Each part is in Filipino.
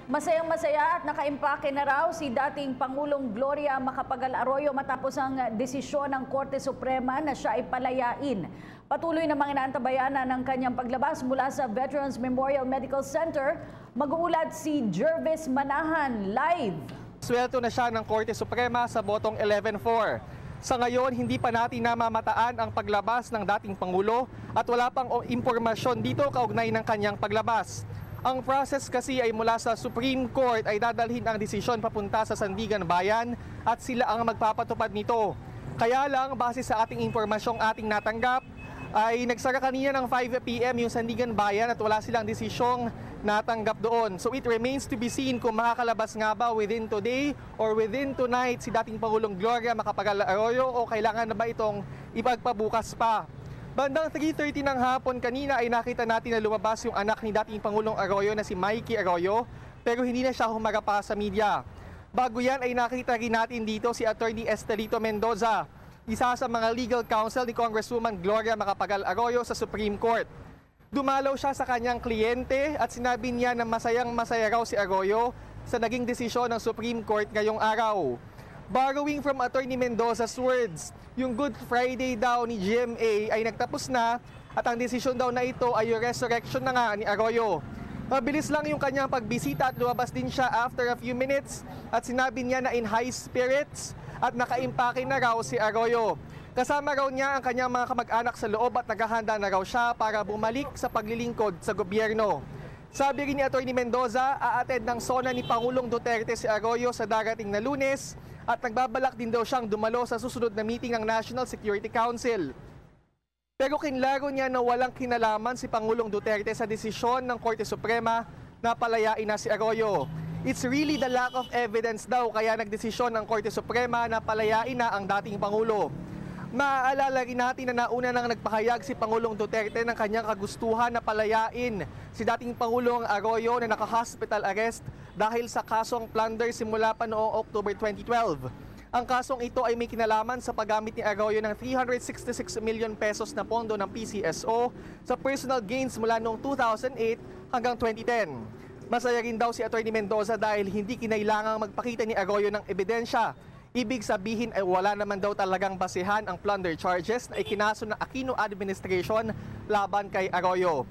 Masayang-masaya at nakaimpake na raw si dating Pangulong Gloria Macapagal Arroyo matapos ang desisyon ng Korte Suprema na siya ay palayain. Patuloy namang inaantabayanan ng kanyang paglabas mula sa Veterans Memorial Medical Center. Mag-uulat si Jervis Manahan live. Sweldo na siya ng Korte Suprema sa botong 11-4. Sa ngayon, hindi pa natin namamataan ang paglabas ng dating Pangulo at wala pang impormasyon dito kaugnay ng kanyang paglabas. Ang process kasi ay mula sa Supreme Court ay dadalhin ang desisyon papunta sa Sandigan Bayan at sila ang magpapatupad nito. Kaya lang, base sa ating impormasyong ating natanggap, ay nagsara kanina ng 5 PM yung Sandigan Bayan at wala silang desisyong natanggap doon. So it remains to be seen kung makakalabas nga ba within today or within tonight si dating Pangulong Gloria Macapagal Arroyo o kailangan na ba itong ipagpabukas pa. Bandang 3:30 ng hapon kanina ay nakita natin na lumabas yung anak ni dating Pangulong Arroyo na si Mikey Arroyo pero hindi na siya humarap pa sa media. Bago yan ay nakita rin natin dito si Attorney Estelito Mendoza, isa sa mga legal counsel ni Congresswoman Gloria Macapagal Arroyo sa Supreme Court. Dumalaw siya sa kanyang kliyente at sinabi niya na masayang-masaya raw si Arroyo sa naging desisyon ng Supreme Court ngayong araw. Borrowing from Attorney Mendoza's words, yung Good Friday daw ni GMA ay nagtapos na at ang desisyon daw na ito ay yung resurrection na nga ni Arroyo. Mabilis lang yung kanyang pagbisita at lumabas din siya after a few minutes at sinabi niya na in high spirits at nakaimpake na raw si Arroyo. Kasama raw niya ang kanyang mga kamag-anak sa loob at naghahanda na raw siya para bumalik sa paglilingkod sa gobyerno. Sabi rin ni Attorney Mendoza, aattend ng SONA ni Pangulong Duterte si Arroyo sa darating na Lunes at nagbabalak din daw siyang dumalo sa susunod na meeting ng National Security Council. Pero kinlaro niya na walang kinalaman si Pangulong Duterte sa desisyon ng Korte Suprema na palayain na si Arroyo. It's really the lack of evidence daw kaya nagdesisyon ng Korte Suprema na palayain na ang dating Pangulo. Maaalala rin natin na nauna nang nagpahayag si Pangulong Duterte ng kanyang kagustuhan na palayain si dating Pangulong Arroyo na naka-hospital arrest dahil sa kasong plunder simula pa noong October 2012. Ang kasong ito ay may kinalaman sa paggamit ni Arroyo ng 366 million pesos na pondo ng PCSO sa personal gains mula noong 2008 hanggang 2010. Masaya rin daw si Attorney Mendoza dahil hindi kinailangang magpakita ni Arroyo ng ebidensya. Ibig sabihin ay wala naman daw talagang basehan ang plunder charges na ikinaso ng Aquino administration laban kay Arroyo.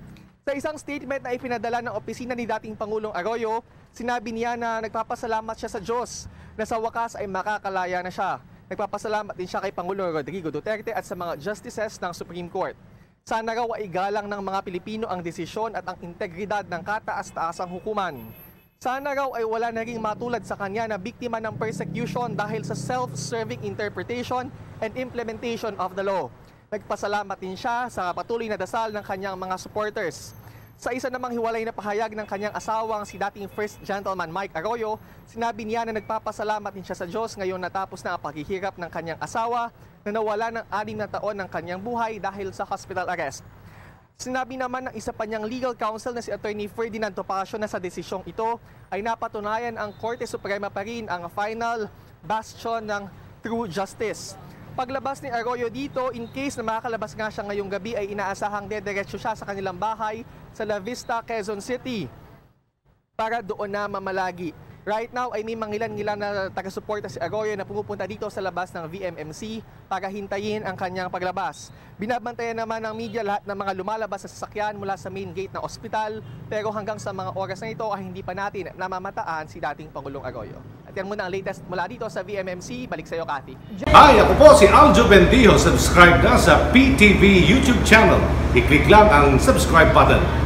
Sa isang statement na ipinadala ng opisina ni dating Pangulong Arroyo, sinabi niya na nagpapasalamat siya sa Diyos na sa wakas ay makakalaya na siya. Nagpapasalamat din siya kay Pangulong Rodrigo Duterte at sa mga justices ng Supreme Court. Sana raw ay galang ng mga Pilipino ang desisyon at ang integridad ng kataas-taasang hukuman. Sana raw ay wala na ring matulad sa kanya na biktima ng persecution dahil sa self-serving interpretation and implementation of the law. Nagpasalamat din siya sa patuloy na dasal ng kanyang mga supporters. Sa isa namang hiwalay na pahayag ng kanyang asawang si dating First Gentleman Mike Arroyo, sinabi niya na nagpapasalamat din siya sa Diyos ngayon natapos na ang paghihirap ng kanyang asawa na nawala ng 6 na taon ng kanyang buhay dahil sa hospital arrest. Sinabi naman ng isa pa niyang legal counsel na si Attorney Ferdinand Topacio na sa desisyong ito ay napatunayan ang Korte Suprema pa rin ang final bastion ng true justice. Paglabas ni Arroyo dito, in case na makakalabas nga siya ngayong gabi ay inaasahang dediretso siya sa kanilang bahay sa La Vista, Quezon City para doon na mamalagi. Right now ay may mangilan-ngilan na taga-suporta si Arroyo na pumupunta dito sa labas ng VMMC para hintayin ang kanyang paglabas. Binabantayan naman ng media lahat ng mga lumalabas sa sasakyan mula sa main gate ng ospital pero hanggang sa mga oras na ito ay hindi pa natin namamataan si dating Pangulong Arroyo. At yan muna ang latest mula dito sa VMMC. Balik sa iyo, Kathy. Hi, ako po si Aljo Bendijo. Subscribe na sa PTV YouTube channel. I-click lang ang subscribe button.